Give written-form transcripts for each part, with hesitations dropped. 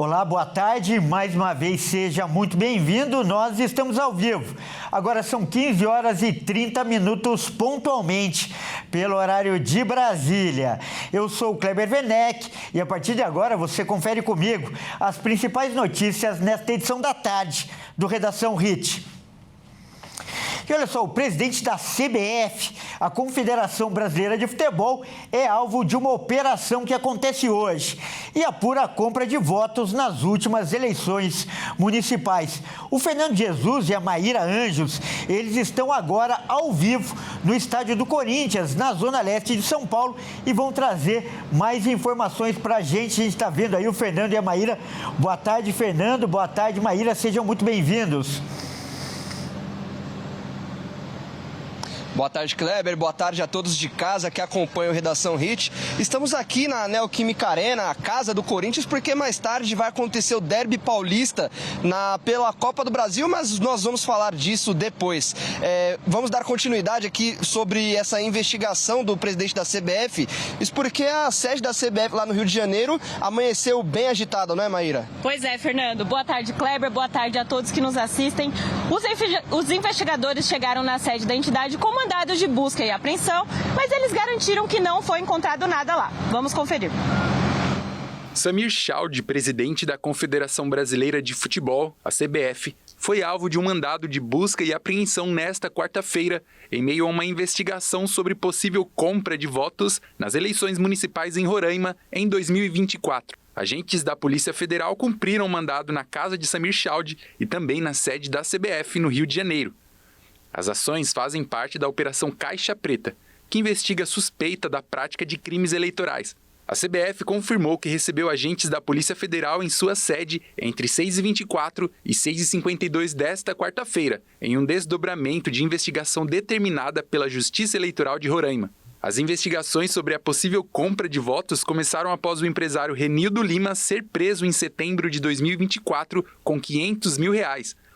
Olá, boa tarde. Mais uma vez, seja muito bem-vindo. Nós estamos ao vivo. Agora são 15 horas e 30 minutos pontualmente, pelo horário de Brasília. Eu sou o Kleber Werneck e a partir de agora você confere comigo as principais notícias nesta edição da tarde do Redação HIT. E olha só, o presidente da CBF, a Confederação Brasileira de Futebol, é alvo de uma operação que acontece hoje e apura a compra de votos nas últimas eleições municipais. O Fernando Jesus e a Maíra Anjos, eles estão agora ao vivo no estádio do Corinthians, na Zona Leste de São Paulo, e vão trazer mais informações para a gente. A gente está vendo aí o Fernando e a Maíra. Boa tarde, Fernando. Boa tarde, Maíra. Sejam muito bem-vindos. Boa tarde, Kleber. Boa tarde a todos de casa que acompanham o Redação HIT. Estamos aqui na Neoquímica Arena, a casa do Corinthians, porque mais tarde vai acontecer o Derby Paulista pela Copa do Brasil, mas nós vamos falar disso depois. Vamos dar continuidade aqui sobre essa investigação do presidente da CBF. Isso porque a sede da CBF lá no Rio de Janeiro amanheceu bem agitada, não é, Maíra? Pois é, Fernando. Boa tarde, Kleber. Boa tarde a todos que nos assistem. Os investigadores chegaram na sede da entidade com mandados de busca e apreensão, mas eles garantiram que não foi encontrado nada lá. Vamos conferir. Samir Chaude, presidente da Confederação Brasileira de Futebol, a CBF, foi alvo de um mandado de busca e apreensão nesta quarta-feira, em meio a uma investigação sobre possível compra de votos nas eleições municipais em Roraima em 2024. Agentes da Polícia Federal cumpriram o mandado na casa de Samir Chaude e também na sede da CBF no Rio de Janeiro. As ações fazem parte da Operação Caixa Preta, que investiga a suspeita da prática de crimes eleitorais. A CBF confirmou que recebeu agentes da Polícia Federal em sua sede entre 6h24 e 6h52 desta quarta-feira, em um desdobramento de investigação determinada pela Justiça Eleitoral de Roraima. As investigações sobre a possível compra de votos começaram após o empresário Renildo Lima ser preso em setembro de 2024 com R$500 mil,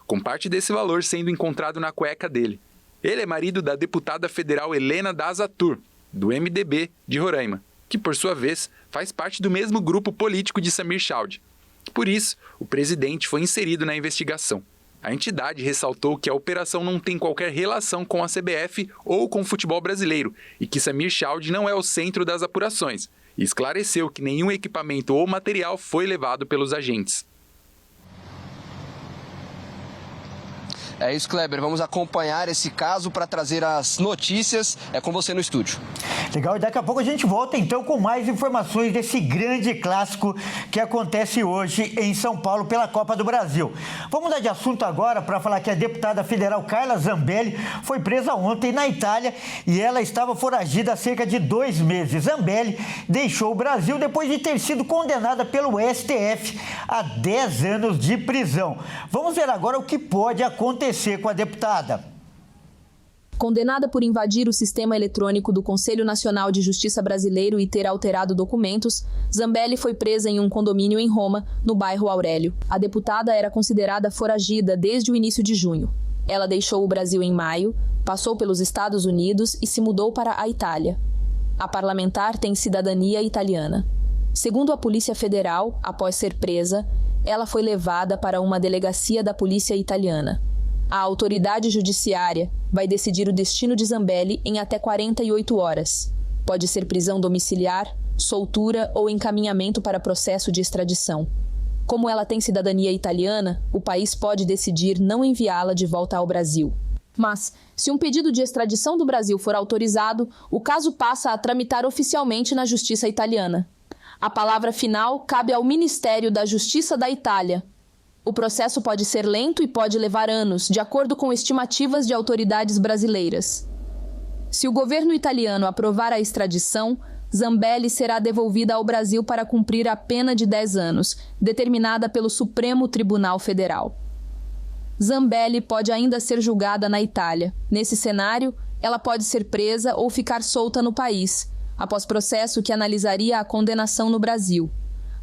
com parte desse valor sendo encontrado na cueca dele. Ele é marido da deputada federal Helena Dazatur, do MDB de Roraima, que, por sua vez, faz parte do mesmo grupo político de Samir Chaude. Por isso, o presidente foi inserido na investigação. A entidade ressaltou que a operação não tem qualquer relação com a CBF ou com o futebol brasileiro e que Samir Chaude não é o centro das apurações, e esclareceu que nenhum equipamento ou material foi levado pelos agentes. É isso, Kleber. Vamos acompanhar esse caso para trazer as notícias. É com você no estúdio. Legal, e daqui a pouco a gente volta então com mais informações desse grande clássico que acontece hoje em São Paulo pela Copa do Brasil. Vamos mudar de assunto agora para falar que a deputada federal Carla Zambelli foi presa ontem na Itália e ela estava foragida há cerca de 2 meses. Zambelli deixou o Brasil depois de ter sido condenada pelo STF a 10 anos de prisão. Vamos ver agora o que pode acontecer com a deputada. Condenada por invadir o sistema eletrônico do Conselho Nacional de Justiça Brasileiro e ter alterado documentos, Zambelli foi presa em um condomínio em Roma, no bairro Aurélio. A deputada era considerada foragida desde o início de junho. Ela deixou o Brasil em maio, passou pelos Estados Unidos e se mudou para a Itália. A parlamentar tem cidadania italiana. Segundo a Polícia Federal, após ser presa, ela foi levada para uma delegacia da polícia italiana. A autoridade judiciária vai decidir o destino de Zambelli em até 48 horas. Pode ser prisão domiciliar, soltura ou encaminhamento para processo de extradição. Como ela tem cidadania italiana, o país pode decidir não enviá-la de volta ao Brasil. Mas, se um pedido de extradição do Brasil for autorizado, o caso passa a tramitar oficialmente na Justiça italiana. A palavra final cabe ao Ministério da Justiça da Itália. O processo pode ser lento e pode levar anos, de acordo com estimativas de autoridades brasileiras. Se o governo italiano aprovar a extradição, Zambelli será devolvida ao Brasil para cumprir a pena de 10 anos, determinada pelo Supremo Tribunal Federal. Zambelli pode ainda ser julgada na Itália. Nesse cenário, ela pode ser presa ou ficar solta no país, após processo que analisaria a condenação no Brasil.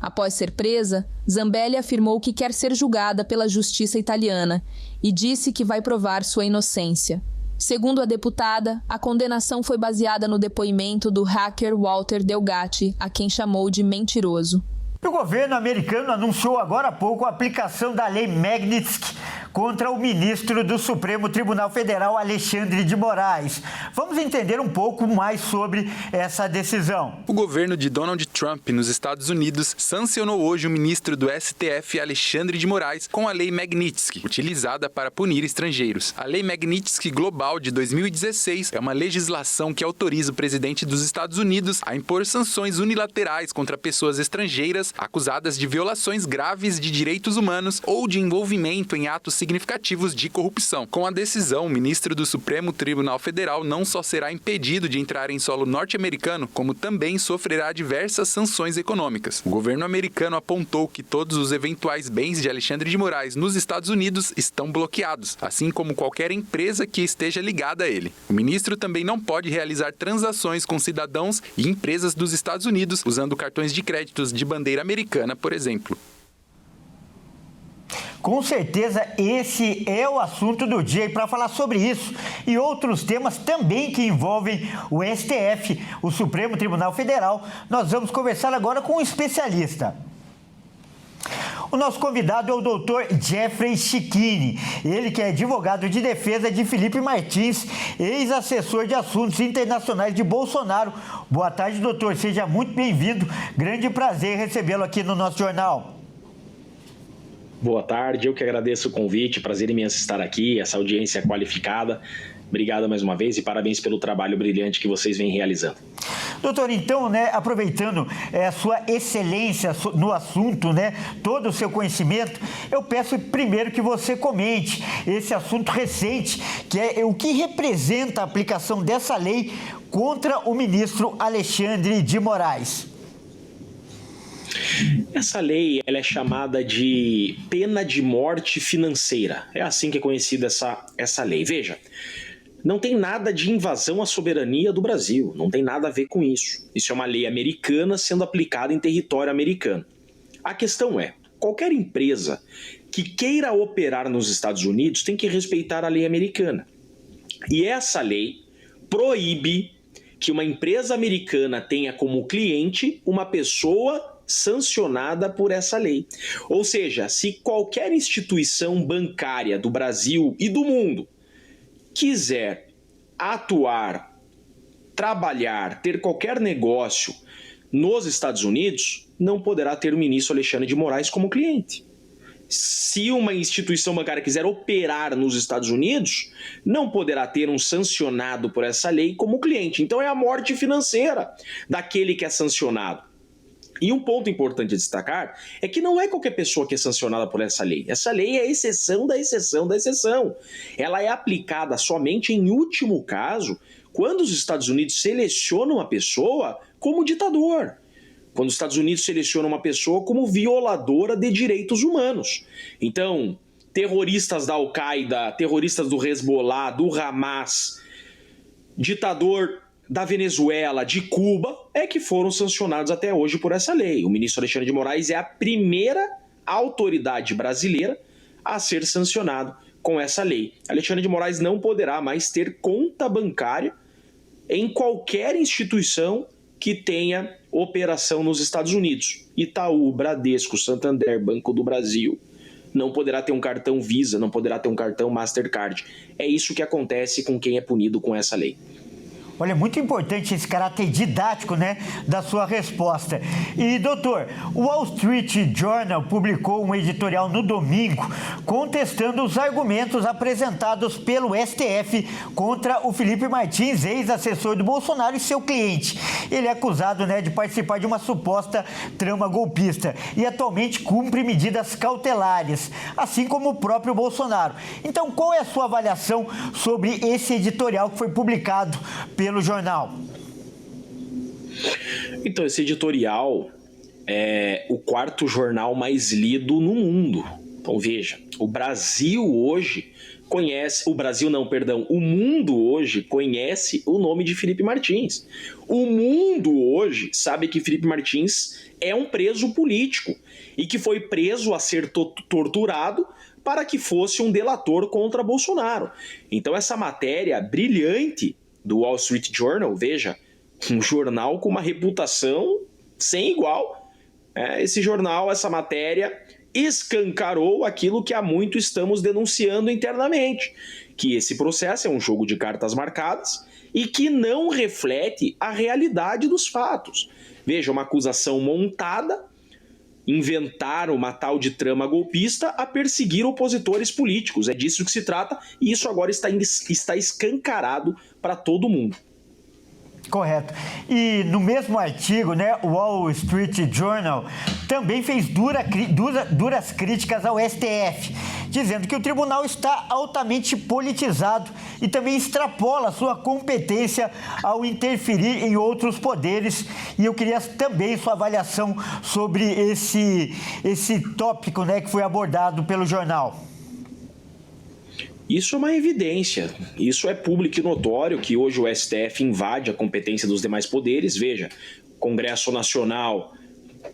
Após ser presa, Zambelli afirmou que quer ser julgada pela justiça italiana e disse que vai provar sua inocência. Segundo a deputada, a condenação foi baseada no depoimento do hacker Walter Delgatti, a quem chamou de mentiroso. O governo americano anunciou agora há pouco a aplicação da lei Magnitsky contra o ministro do Supremo Tribunal Federal, Alexandre de Moraes. Vamos entender um pouco mais sobre essa decisão. O governo de Donald Trump, nos Estados Unidos, sancionou hoje o ministro do STF, Alexandre de Moraes, com a lei Magnitsky, utilizada para punir estrangeiros. A lei Magnitsky Global de 2016 é uma legislação que autoriza o presidente dos Estados Unidos a impor sanções unilaterais contra pessoas estrangeiras acusadas de violações graves de direitos humanos ou de envolvimento em atos significativos de corrupção. Com a decisão, o ministro do Supremo Tribunal Federal não só será impedido de entrar em solo norte-americano, como também sofrerá diversas sanções econômicas. O governo americano apontou que todos os eventuais bens de Alexandre de Moraes nos Estados Unidos estão bloqueados, assim como qualquer empresa que esteja ligada a ele. O ministro também não pode realizar transações com cidadãos e empresas dos Estados Unidos usando cartões de créditos de bandeira americana, por exemplo. Com certeza esse é o assunto do dia, e para falar sobre isso e outros temas também que envolvem o STF, o Supremo Tribunal Federal, nós vamos conversar agora com um especialista. O nosso convidado é o Dr. Jeffrey Cicchini, ele que é advogado de defesa de Felipe Martins, ex-assessor de assuntos internacionais de Bolsonaro. Boa tarde, doutor, seja muito bem-vindo, grande prazer recebê-lo aqui no nosso jornal. Boa tarde, eu que agradeço o convite, prazer imenso estar aqui, essa audiência qualificada. Obrigado mais uma vez e parabéns pelo trabalho brilhante que vocês vêm realizando. Doutor, então, aproveitando a sua excelência no assunto, todo o seu conhecimento, eu peço primeiro que você comente esse assunto recente, que é o que representa a aplicação dessa lei contra o ministro Alexandre de Moraes. Essa lei ela é chamada de pena de morte financeira. É assim que é conhecida essa lei. Veja, não tem nada de invasão à soberania do Brasil, não tem nada a ver com isso. Isso é uma lei americana sendo aplicada em território americano. A questão é, qualquer empresa que queira operar nos Estados Unidos tem que respeitar a lei americana. E essa lei proíbe que uma empresa americana tenha como cliente uma pessoa sancionada por essa lei. Ou seja, se qualquer instituição bancária do Brasil e do mundo quiser atuar, trabalhar, ter qualquer negócio nos Estados Unidos, não poderá ter o ministro Alexandre de Moraes como cliente. Se uma instituição bancária quiser operar nos Estados Unidos, não poderá ter um sancionado por essa lei como cliente. Então é a morte financeira daquele que é sancionado. E um ponto importante a destacar é que não é qualquer pessoa que é sancionada por essa lei. Essa lei é a exceção da exceção da exceção. Ela é aplicada somente em último caso, quando os Estados Unidos selecionam uma pessoa como ditador. Quando os Estados Unidos selecionam uma pessoa como violadora de direitos humanos. Então, terroristas da Al-Qaeda, terroristas do Hezbollah, do Hamas, ditador da Venezuela, de Cuba, é que foram sancionados até hoje por essa lei. O ministro Alexandre de Moraes é a primeira autoridade brasileira a ser sancionado com essa lei. Alexandre de Moraes não poderá mais ter conta bancária em qualquer instituição que tenha operação nos Estados Unidos. Itaú, Bradesco, Santander, Banco do Brasil. Não poderá ter um cartão Visa, não poderá ter um cartão Mastercard. É isso que acontece com quem é punido com essa lei. Olha, muito importante esse caráter didático, da sua resposta. E, doutor, o Wall Street Journal publicou um editorial no domingo contestando os argumentos apresentados pelo STF contra o Felipe Martins, ex-assessor do Bolsonaro e seu cliente. Ele é acusado, de participar de uma suposta trama golpista e atualmente cumpre medidas cautelares, assim como o próprio Bolsonaro. Então, qual é a sua avaliação sobre esse editorial que foi publicado pelo jornal? Então, esse editorial é o quarto jornal mais lido no mundo. Então, veja, o mundo hoje conhece o nome de Felipe Martins. O mundo hoje sabe que Felipe Martins é um preso político e que foi preso a ser torturado para que fosse um delator contra Bolsonaro. Então, essa matéria brilhante do Wall Street Journal, veja, um jornal com uma reputação sem igual, Esse jornal, essa matéria, escancarou aquilo que há muito estamos denunciando internamente, que esse processo é um jogo de cartas marcadas e que não reflete a realidade dos fatos. Veja, uma acusação montada, inventaram uma tal de trama golpista a perseguir opositores políticos. É disso que se trata e isso agora está escancarado para todo mundo. Correto. E no mesmo artigo, né, o Wall Street Journal também fez duras críticas ao STF, dizendo que o tribunal está altamente politizado e também extrapola sua competência ao interferir em outros poderes. E eu queria também sua avaliação sobre esse tópico, né, que foi abordado pelo jornal. Isso é uma evidência, isso é público e notório que hoje o STF invade a competência dos demais poderes. Veja, o Congresso Nacional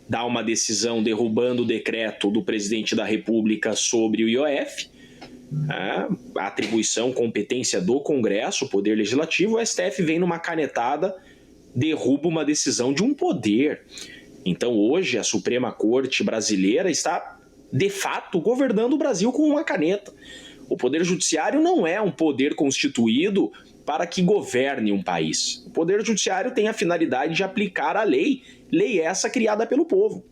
dá uma decisão derrubando o decreto do presidente da República sobre o IOF, a atribuição, competência do Congresso, o Poder Legislativo. O STF vem numa canetada, derruba uma decisão de um poder. Então hoje a Suprema Corte brasileira está, de fato, governando o Brasil com uma caneta. O Poder Judiciário não é um poder constituído para que governe um país. O Poder Judiciário tem a finalidade de aplicar a lei essa criada pelo povo.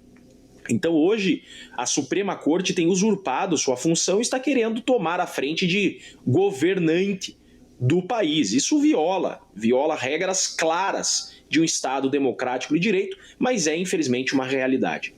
Então hoje a Suprema Corte tem usurpado sua função e está querendo tomar a frente de governante do país. Isso viola regras claras de um Estado democrático de direito, mas é infelizmente uma realidade.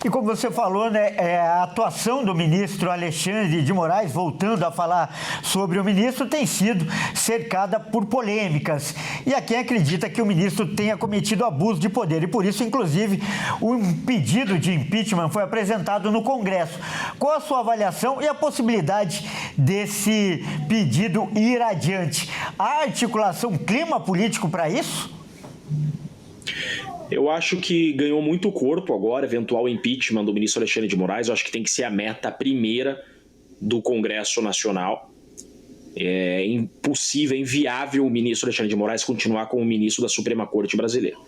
E como você falou, né, a atuação do ministro Alexandre de Moraes, voltando a falar sobre o ministro, tem sido cercada por polêmicas. E há quem acredita que o ministro tenha cometido abuso de poder. E por isso, inclusive, um pedido de impeachment foi apresentado no Congresso. Qual a sua avaliação e a possibilidade desse pedido ir adiante? Há articulação, clima político para isso? Eu acho que ganhou muito corpo agora, eventual impeachment do ministro Alexandre de Moraes. Eu acho que tem que ser a meta primeira do Congresso Nacional. É impossível, é inviável o ministro Alexandre de Moraes continuar como ministro da Suprema Corte brasileira.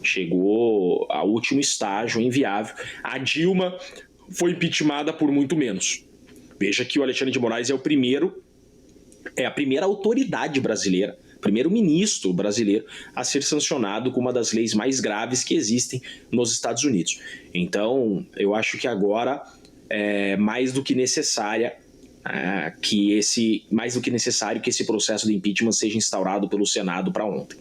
Chegou ao último estágio, inviável. A Dilma foi impeachmentada por muito menos. Veja que o Alexandre de Moraes é a primeira autoridade brasileira, primeiro-ministro brasileiro a ser sancionado com uma das leis mais graves que existem nos Estados Unidos. Então, eu acho que agora é mais do que necessário que esse processo de impeachment seja instaurado pelo Senado para ontem.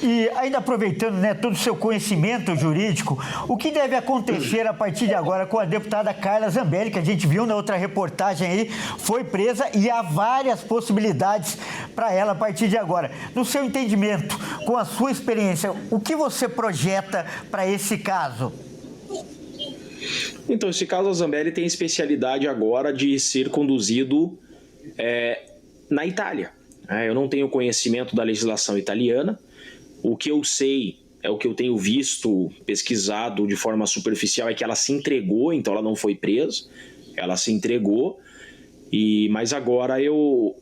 E ainda aproveitando, né, todo o seu conhecimento jurídico, o que deve acontecer a partir de agora com a deputada Carla Zambelli, que a gente viu na outra reportagem aí, foi presa e há várias possibilidades para ela a partir de agora. No seu entendimento, com a sua experiência, o que você projeta para esse caso? Então, esse caso, a Zambelli tem a especialidade agora de ser conduzido na Itália. Eu não tenho conhecimento da legislação italiana. O que eu sei, o que eu tenho visto, pesquisado de forma superficial, é que ela se entregou, então ela não foi presa, ela se entregou, mas agora eu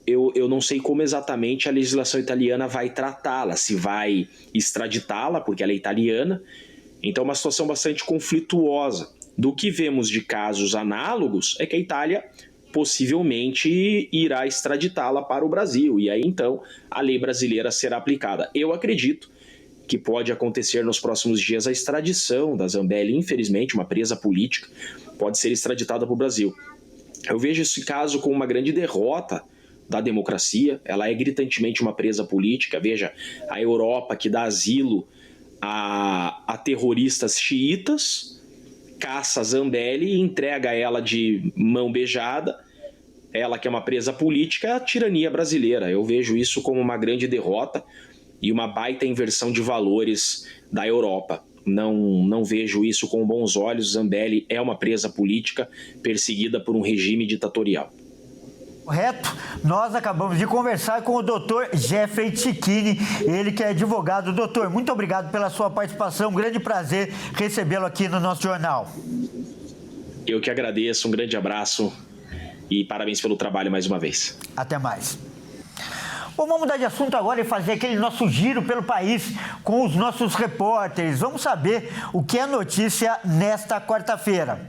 não sei como exatamente a legislação italiana vai tratá-la, se vai extraditá-la, porque ela é italiana, então é uma situação bastante conflituosa. Do que vemos de casos análogos é que a Itália possivelmente irá extraditá-la para o Brasil, e aí então a lei brasileira será aplicada. Eu acredito que pode acontecer nos próximos dias a extradição da Zambelli, infelizmente, uma presa política, pode ser extraditada para o Brasil. Eu vejo esse caso como uma grande derrota da democracia, ela é gritantemente uma presa política. Veja, a Europa que dá asilo a terroristas xiitas, caça a Zambelli e entrega ela de mão beijada, ela que é uma presa política, a tirania brasileira. Eu vejo isso como uma grande derrota e uma baita inversão de valores da Europa. Não vejo isso com bons olhos. Zambelli é uma presa política perseguida por um regime ditatorial. Correto? Nós acabamos de conversar com o Dr. Jeffrey Cicchini, ele que é advogado. Doutor, muito obrigado pela sua participação, um grande prazer recebê-lo aqui no nosso jornal. Eu que agradeço, um grande abraço e parabéns pelo trabalho mais uma vez. Até mais. Bom, vamos mudar de assunto agora e fazer aquele nosso giro pelo país com os nossos repórteres. Vamos saber o que é notícia nesta quarta-feira.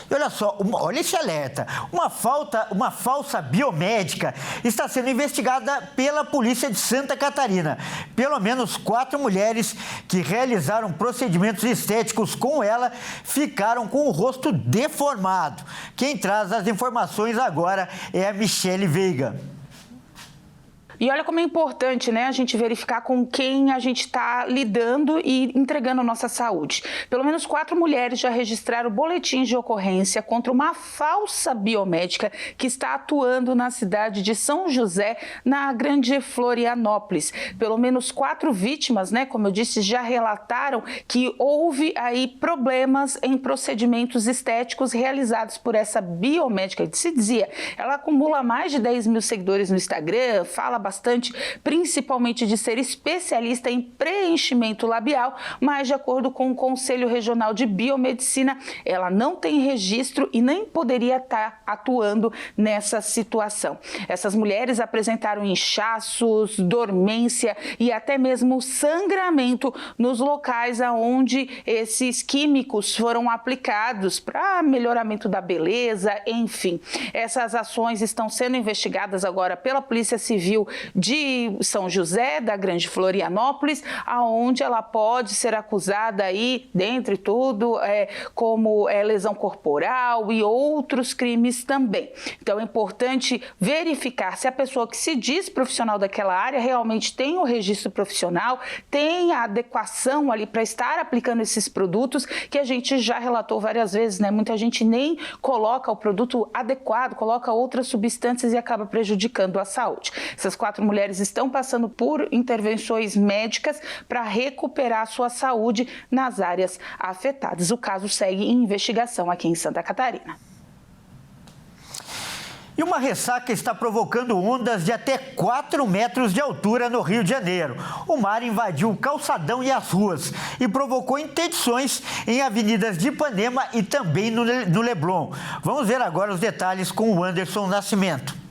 E olha só, olha esse alerta. Uma falsa biomédica está sendo investigada pela polícia de Santa Catarina. Pelo menos 4 mulheres que realizaram procedimentos estéticos com ela ficaram com o rosto deformado. Quem traz as informações agora é a Michele Veiga. E olha como é importante, né, a gente verificar com quem a gente está lidando e entregando a nossa saúde. Pelo menos 4 mulheres já registraram boletins de ocorrência contra uma falsa biomédica que está atuando na cidade de São José, na Grande Florianópolis. Pelo menos 4 vítimas, né, como eu disse, já relataram que houve aí problemas em procedimentos estéticos realizados por essa biomédica. Se dizia, ela acumula mais de 10 mil seguidores no Instagram, fala bastante, principalmente de ser especialista em preenchimento labial, mas de acordo com o Conselho Regional de Biomedicina, ela não tem registro e nem poderia estar atuando nessa situação. Essas mulheres apresentaram inchaços, dormência e até mesmo sangramento nos locais onde esses químicos foram aplicados para melhoramento da beleza, enfim. Essas ações estão sendo investigadas agora pela Polícia Civil de São José, da Grande Florianópolis, aonde ela pode ser acusada aí, dentre tudo, como lesão corporal e outros crimes também. Então é importante verificar se a pessoa que se diz profissional daquela área realmente tem o registro profissional, tem a adequação ali para estar aplicando esses produtos, que a gente já relatou várias vezes, né? Muita gente nem coloca o produto adequado, coloca outras substâncias e acaba prejudicando a saúde. Essas 4 mulheres estão passando por intervenções médicas para recuperar a sua saúde nas áreas afetadas. O caso segue em investigação aqui em Santa Catarina. E uma ressaca está provocando ondas de até 4 metros de altura no Rio de Janeiro. O mar invadiu o calçadão e as ruas e provocou interdições em avenidas de Ipanema e também no Leblon. Vamos ver agora os detalhes com o Anderson Nascimento.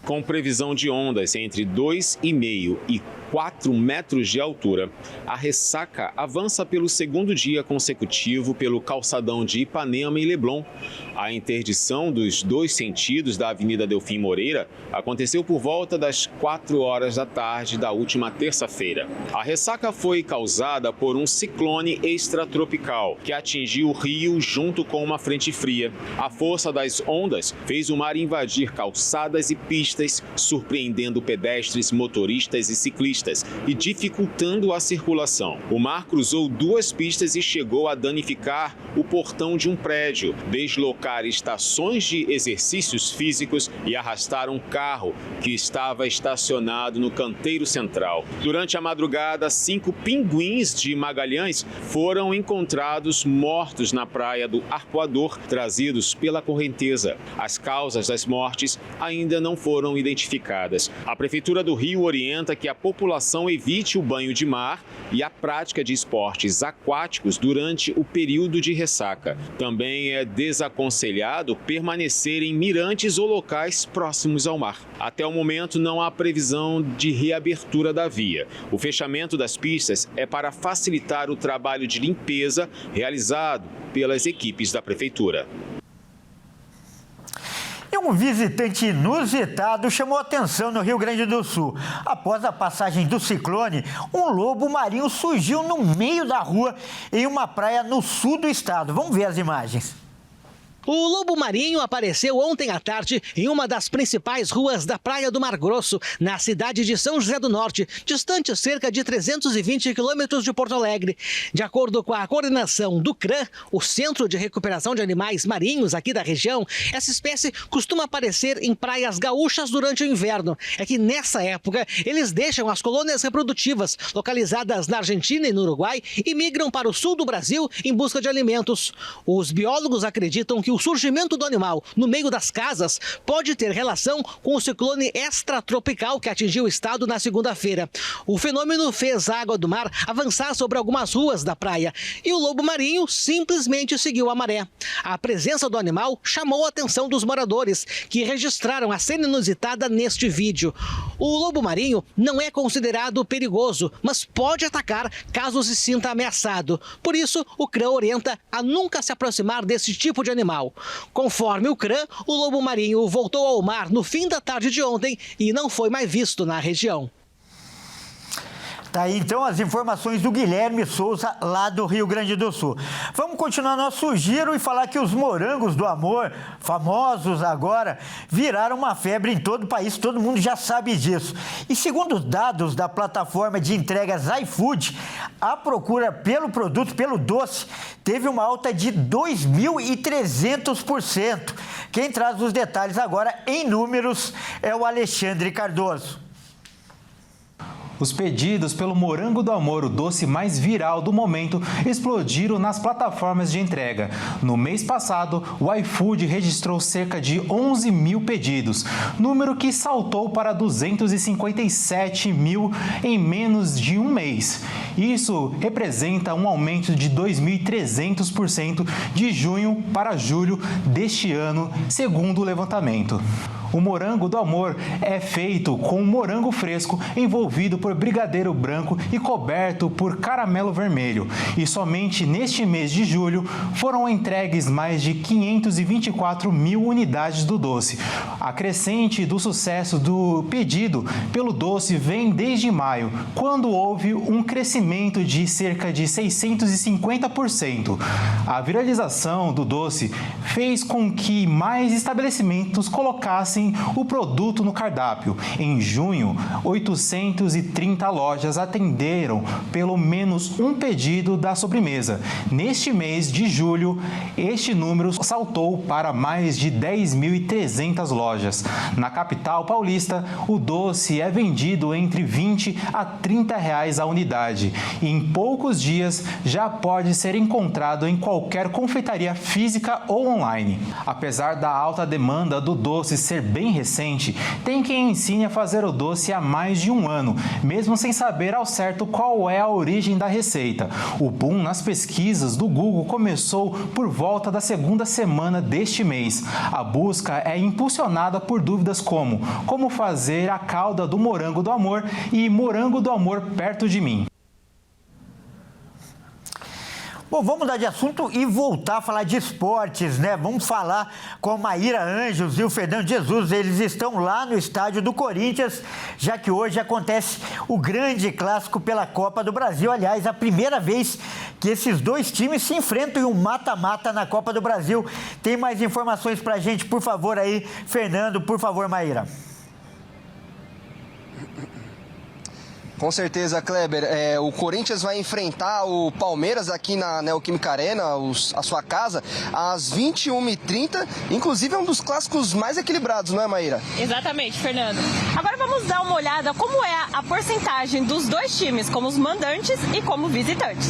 Com previsão de ondas entre 2,5 e 4 metros de altura, a ressaca avança pelo 2º dia consecutivo pelo calçadão de Ipanema e Leblon. A interdição dos 2 sentidos da Avenida Delfim Moreira aconteceu por volta das 4 horas da tarde da última terça-feira. A ressaca foi causada por um ciclone extratropical que atingiu o Rio junto com uma frente fria. A força das ondas fez o mar invadir calçadas e pistas, surpreendendo pedestres, motoristas e ciclistas e dificultando a circulação. O mar cruzou 2 pistas e chegou a danificar o portão de um prédio, deslocar estações de exercícios físicos e arrastar um carro que estava estacionado no canteiro central. Durante a madrugada, 5 pinguins de Magalhães foram encontrados mortos na praia do Arpoador, trazidos pela correnteza. As causas das mortes ainda não foram identificadas. A Prefeitura do Rio orienta que a população evite o banho de mar e a prática de esportes aquáticos durante o período de ressaca. Também é desaconselhado permanecer em mirantes ou locais próximos ao mar. Até o momento, não há previsão de reabertura da via. O fechamento das pistas é para facilitar o trabalho de limpeza realizado pelas equipes da Prefeitura. Um visitante inusitado chamou atenção no Rio Grande do Sul. Após a passagem do ciclone, um lobo marinho surgiu no meio da rua em uma praia no sul do estado. Vamos ver as imagens. O lobo marinho apareceu ontem à tarde em uma das principais ruas da Praia do Mar Grosso, na cidade de São José do Norte, distante cerca de 320 quilômetros de Porto Alegre. De acordo com a coordenação do CRAM, o Centro de Recuperação de Animais Marinhos aqui da região, essa espécie costuma aparecer em praias gaúchas durante o inverno. É que nessa época eles deixam as colônias reprodutivas localizadas na Argentina e no Uruguai e migram para o sul do Brasil em busca de alimentos. Os biólogos acreditam que o surgimento do animal no meio das casas pode ter relação com o ciclone extratropical que atingiu o estado na segunda-feira. O fenômeno fez a água do mar avançar sobre algumas ruas da praia e o lobo marinho simplesmente seguiu a maré. A presença do animal chamou a atenção dos moradores, que registraram a cena inusitada neste vídeo. O lobo marinho não é considerado perigoso, mas pode atacar caso se sinta ameaçado. Por isso, o CRAN orienta a nunca se aproximar desse tipo de animal. Conforme o CRAN, o lobo marinho voltou ao mar no fim da tarde de ontem e não foi mais visto na região. Tá aí então as informações do Guilherme Souza, lá do Rio Grande do Sul. Vamos continuar nosso giro e falar que os morangos do amor, famosos agora, viraram uma febre em todo o país, todo mundo já sabe disso. E segundo dados da plataforma de entregas iFood, a procura pelo produto, pelo doce, teve uma alta de 2.300%. Quem traz os detalhes agora em números é o Alexandre Cardoso. Os pedidos pelo morango do amor, o doce mais viral do momento, explodiram nas plataformas de entrega. No mês passado, o iFood registrou cerca de 11 mil pedidos, número que saltou para 257 mil em menos de um mês. Isso representa um aumento de 2.300% de junho para julho deste ano, segundo o levantamento. O morango do amor é feito com morango fresco envolvido por brigadeiro branco e coberto por caramelo vermelho. E somente neste mês de julho foram entregues mais de 524 mil unidades do doce. A crescente do sucesso do pedido pelo doce vem desde maio, quando houve um crescimento de cerca de 650%. A viralização do doce fez com que mais estabelecimentos colocassem o produto no cardápio. Em junho, 830 lojas atenderam pelo menos um pedido da sobremesa. Neste mês de julho, este número saltou para mais de 10.300 lojas. Na capital paulista, o doce é vendido entre R$20 a R$30 a unidade e em poucos dias já pode ser encontrado em qualquer confeitaria física ou online. Apesar da alta demanda do doce ser bem recente, tem quem ensine a fazer o doce há mais de um ano, mesmo sem saber ao certo qual é a origem da receita. O boom nas pesquisas do Google começou por volta da segunda semana deste mês. A busca é impulsionada por dúvidas como fazer a calda do morango do amor e morango do amor perto de mim. Bom, vamos mudar de assunto e voltar a falar de esportes, né? Vamos falar com a Maíra Anjos e o Fernando Jesus. Eles estão lá no estádio do Corinthians, já que hoje acontece o grande clássico pela Copa do Brasil. Aliás, a primeira vez que esses dois times se enfrentam em um mata-mata na Copa do Brasil. Tem mais informações pra gente, por favor, aí, Fernando, por favor, Maíra. Com certeza, Kleber. O Corinthians vai enfrentar o Palmeiras aqui na Neoquímica Arena, a sua casa, às 21h30. Inclusive, é um dos clássicos mais equilibrados, não é, Maíra? Exatamente, Fernando. Agora vamos dar uma olhada como é a porcentagem dos dois times, como os mandantes e como visitantes.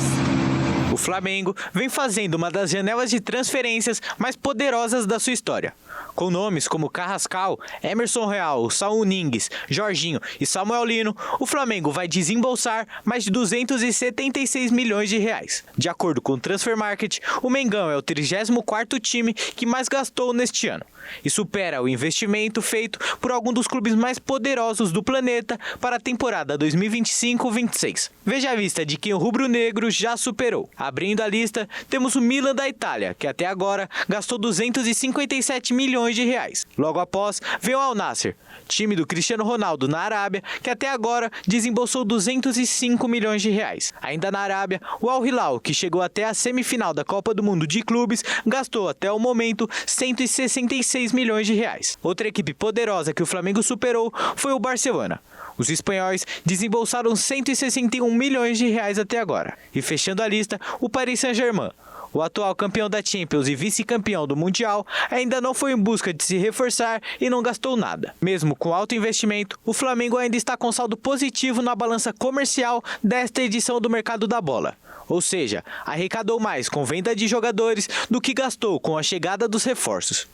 O Flamengo vem fazendo uma das janelas de transferências mais poderosas da sua história. Com nomes como Carrascal, Emerson Real, Saul Niguez, Jorginho e Samuel Lino, o Flamengo vai desembolsar mais de 276 milhões de reais. De acordo com o Transfer Market, o Mengão é o 34º time que mais gastou neste ano e supera o investimento feito por algum dos clubes mais poderosos do planeta para a temporada 2025-26. Veja a lista de quem o rubro-negro já superou. Abrindo a lista, temos o Milan da Itália, que até agora gastou 257 milhões de reais. Logo após, veio o Al Nassr, time do Cristiano Ronaldo na Arábia, que até agora desembolsou 205 milhões de reais. Ainda na Arábia, o Al Hilal, que chegou até a semifinal da Copa do Mundo de Clubes, gastou até o momento 166 milhões de reais. Outra equipe poderosa que o Flamengo superou foi o Barcelona. Os espanhóis desembolsaram 161 milhões de reais até agora. E fechando a lista, o Paris Saint-Germain. O atual campeão da Champions e vice-campeão do Mundial ainda não foi em busca de se reforçar e não gastou nada. Mesmo com alto investimento, o Flamengo ainda está com saldo positivo na balança comercial desta edição do mercado da bola. Ou seja, arrecadou mais com venda de jogadores do que gastou com a chegada dos reforços.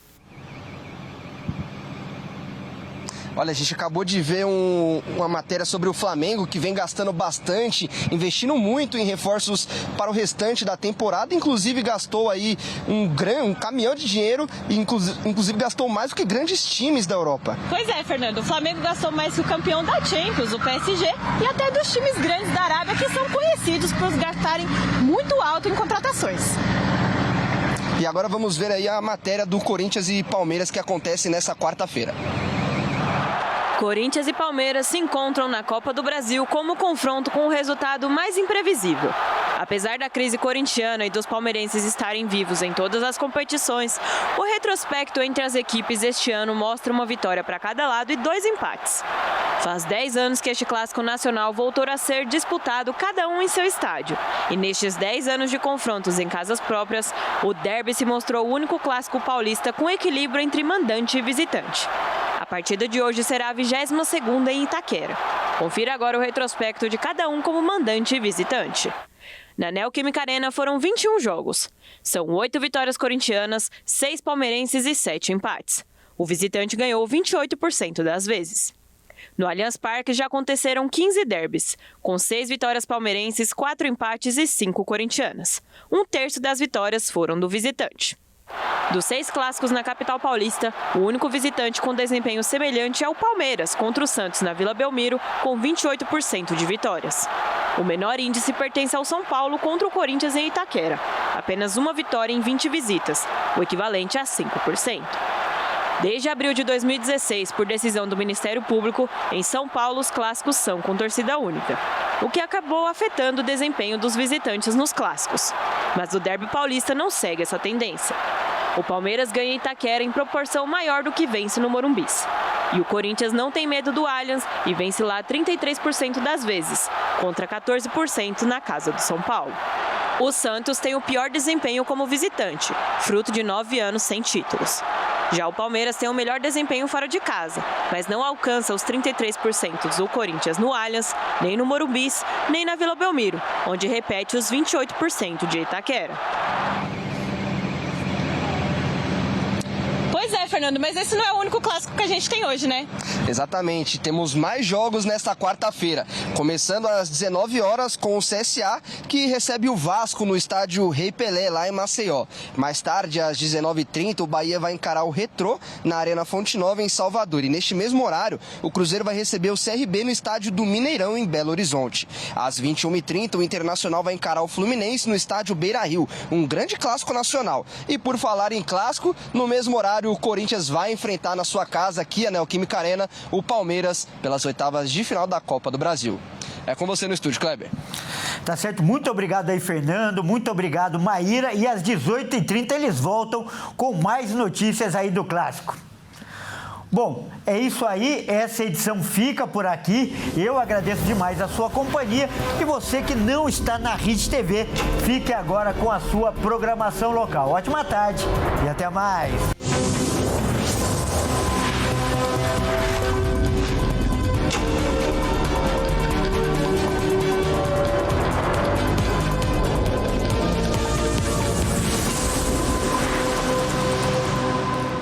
Olha, a gente acabou de ver uma matéria sobre o Flamengo, que vem gastando bastante, investindo muito em reforços para o restante da temporada. Inclusive gastou aí um caminhão de dinheiro e inclusive gastou mais do que grandes times da Europa. Pois é, Fernando, o Flamengo gastou mais que o campeão da Champions, o PSG, e até dos times grandes da Arábia, que são conhecidos por gastarem muito alto em contratações. E agora vamos ver aí a matéria do Corinthians e Palmeiras, que acontece nessa quarta-feira. Corinthians e Palmeiras se encontram na Copa do Brasil como confronto com o resultado mais imprevisível. Apesar da crise corintiana e dos palmeirenses estarem vivos em todas as competições, o retrospecto entre as equipes este ano mostra uma vitória para cada lado e 2 empates. Faz 10 anos que este clássico nacional voltou a ser disputado cada um em seu estádio. E nestes 10 anos de confrontos em casas próprias, o derby se mostrou o único clássico paulista com equilíbrio entre mandante e visitante. A partida de hoje será a 22ª em Itaquera. Confira agora o retrospecto de cada um como mandante e visitante. Na Neoquímica Arena foram 21 jogos. São 8 vitórias corintianas, 6 palmeirenses e 7 empates. O visitante ganhou 28% das vezes. No Allianz Parque já aconteceram 15 derbys, com 6 vitórias palmeirenses, 4 empates e 5 corintianas. 1/3 das vitórias foram do visitante. Dos 6 clássicos na capital paulista, o único visitante com desempenho semelhante é o Palmeiras, contra o Santos na Vila Belmiro, com 28% de vitórias. O menor índice pertence ao São Paulo contra o Corinthians em Itaquera, apenas uma vitória em 20 visitas, o equivalente a 5%. Desde abril de 2016, por decisão do Ministério Público, em São Paulo os clássicos são com torcida única, o que acabou afetando o desempenho dos visitantes nos clássicos. Mas o derby paulista não segue essa tendência. O Palmeiras ganha Itaquera em proporção maior do que vence no Morumbi. E o Corinthians não tem medo do Allianz e vence lá 33% das vezes, contra 14% na casa do São Paulo. O Santos tem o pior desempenho como visitante, fruto de 9 anos sem títulos. Já o Palmeiras tem o melhor desempenho fora de casa, mas não alcança os 33% do Corinthians no Allianz, nem no Morumbi, nem na Vila Belmiro, onde repete os 28% de Itaquera. Pois é, Fernando, mas esse não é o único clássico que a gente tem hoje, né? Exatamente, temos mais jogos nesta quarta-feira, começando às 19 horas com o CSA, que recebe o Vasco no estádio Rei Pelé, lá em Maceió. Mais tarde, às 19h30, o Bahia vai encarar o Retrô na Arena Fonte Nova, em Salvador. E neste mesmo horário, o Cruzeiro vai receber o CRB no estádio do Mineirão, em Belo Horizonte. Às 21h30, o Internacional vai encarar o Fluminense no estádio Beira-Rio, um grande clássico nacional. E por falar em clássico, no mesmo horário, o Corinthians vai enfrentar na sua casa, aqui a Neoquímica Arena, o Palmeiras pelas 8ª de final da Copa do Brasil. É com você no estúdio, Kleber. Tá certo, muito obrigado aí, Fernando, muito obrigado, Maíra, e às 18h30 eles voltam com mais notícias aí do Clássico. Bom, é isso aí, essa edição fica por aqui. Eu agradeço demais a sua companhia e você que não está na Hit TV, fique agora com a sua programação local. Ótima tarde e até mais.